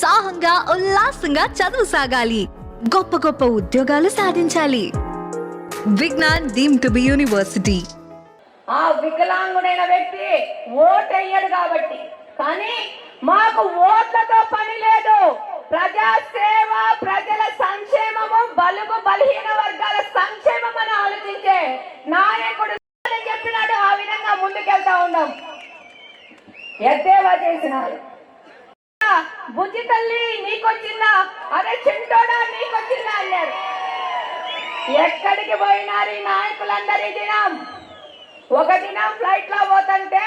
ఉత్సాహంగా ఉల్లాసంగా చదువు సాగాలి, గొప్ప గొప్ప ఉద్యోగాలు సాధించాలి. Vignan deemed to be university. ఆ వికలాంగుడైన వ్యక్తి ఓటయ్యాడు కాబట్టి, కానీ మాకు ఓట్లతో పని లేదు. ప్రజా సేవ, ప్రజల సంక్షేమము, బలుగు బలహీన వర్గాల సంక్షేమం అని ఆలోచించే నాయకుడు చెప్పినాడు. ఆ విధంగా ముందుకెళ్తా ఉన్నాం. ఎద్దేవా చేసినారు. బుజ్జి తల్లి నీకొచ్చిందా, అదే చింటోడా నీకొచ్చిందా అన్నారు. ఎక్కడికి పోయినారు ఈ నాయకులందరి దినం? ఒక దినం ఫ్లైట్ లో పోతుంటే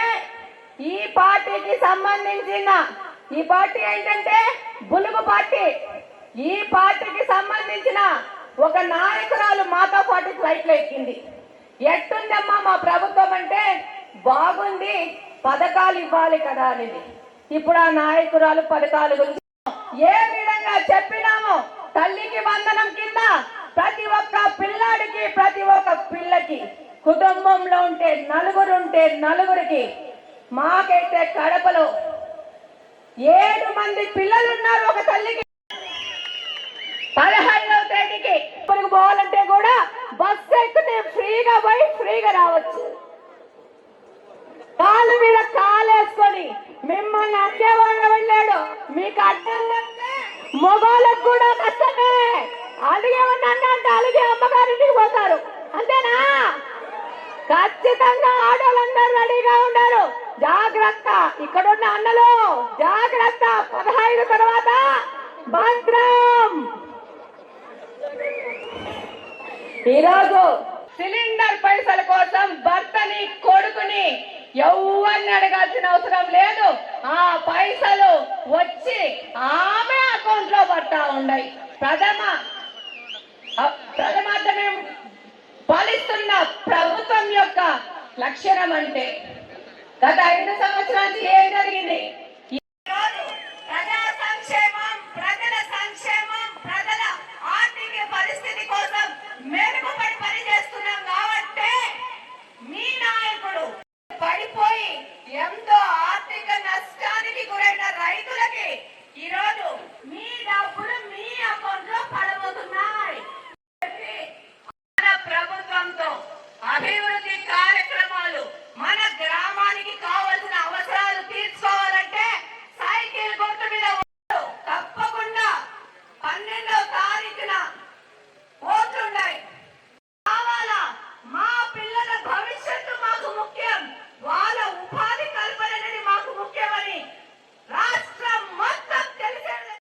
ఈ పార్టీకి సంబంధించిన, ఈ పార్టీ ఏంటంటే బులుగు పార్టీ, ఈ పార్టీకి సంబంధించిన ఒక నాయకురాలు మాతో పాటు ఫ్లైట్ లో ఎక్కింది. ఎట్టుందమ్మా మా ప్రభుత్వం అంటే, బాగుంది, పథకాలు ఇవ్వాలి కదా అనేది. ఇప్పుడు ఆ నాయకురాలు పథకాల గురించి ఏ విధంగా చెప్పినామో, తల్లికి వందనం కింద ప్రతి ఒక్క పిల్లాడికి, ప్రతి ఒక్క పిల్లకి, కుటుంబంలో ఉంటే నలుగురికి, మాకైతే కడపలో 7 మంది పిల్లలు ఉన్నారు ఒక తల్లికి. 15వ తేదీకి ఇప్పటికి పోవాలంటే కూడా బస్సు ఎక్కితే ఫ్రీగా పోయి ఫ్రీగా రావచ్చు. కాలు మీద కాలేసుకొని మిమ్మల్ని అడ్డేవాళ్ళు వెళ్ళాడు. మీకు అడ్డం మొగోళ్ళకు కూడా కష్టమే. అడిగేమన్నా అంటే అలిగే అమ్మగారింటికి పోతారు, అంతేనా? ఖచ్చితంగా ఆడవాళ్ళందరూ రెడీగా ఉన్నారు. జాగ్రత్త, ఇక్కడున్న అన్నలు జాగ్రత్త. 15 తర్వాత భద్రం. ఈరోజు సిలిండర్ పైసల కోసం భర్తని, కొడుకుని ఎవరిని అడగాల్సిన అవసరం లేదు. ఆ పైసలు వచ్చి ఆమె అకౌంట్ లో పడతా ఉన్నాయి. ప్రథమార్థమే పాలిస్తున్న ప్రభుత్వం యొక్క లక్షణం అంటే, గత 5 సంవత్సరానికి ఏం జరిగింది?